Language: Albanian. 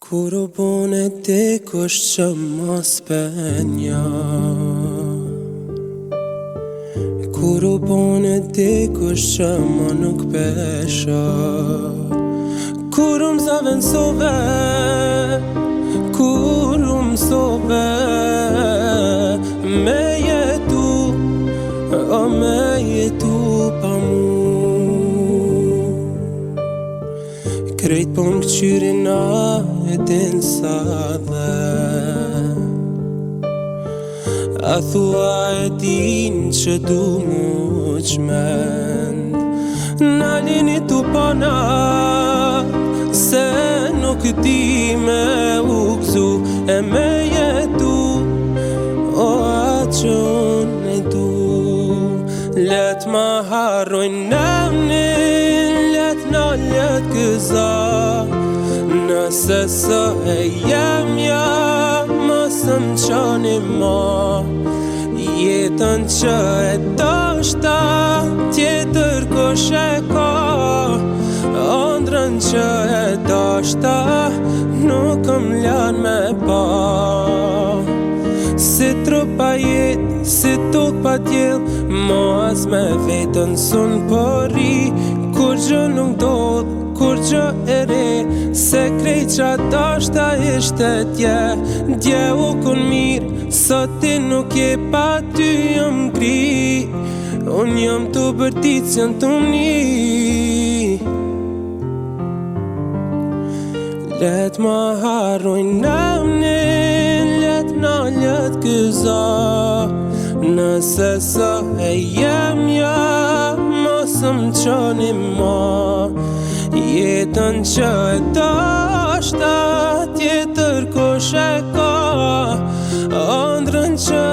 Kur u bune ti kush që mos penja, kur u bune ti kush që më nuk pesha, kur u mësove nësove, kur u mësove me jetu, o me jetu pa mu. Krejt po më këqyrina e din sa dhe a thua e din që du mu qmend Nalini tu pana se nuk di me u gzu e me jetu o atë që unë e du. Let ma harrojnë nëmnin, let na let këza nëse së e jemja mos më qani ma jetën që e dashta tjetër kush e ka ëndrën që e dashta nuk më lan me pa. Si trupa jet, si tuk pa tjel mos me vetën sun pori kur gjë nuk dodh, kur gjë e re se krejt qa dashta ishte dje u kun mirë sot ti nuk je pa ty jëm gri unë jëm të bërtit që në të mni. Let ma harrojnë nëmnin, let na let këza nëse së e jemja mos më qani ma jetën që e dashta tjetër kush e ka ëndrën që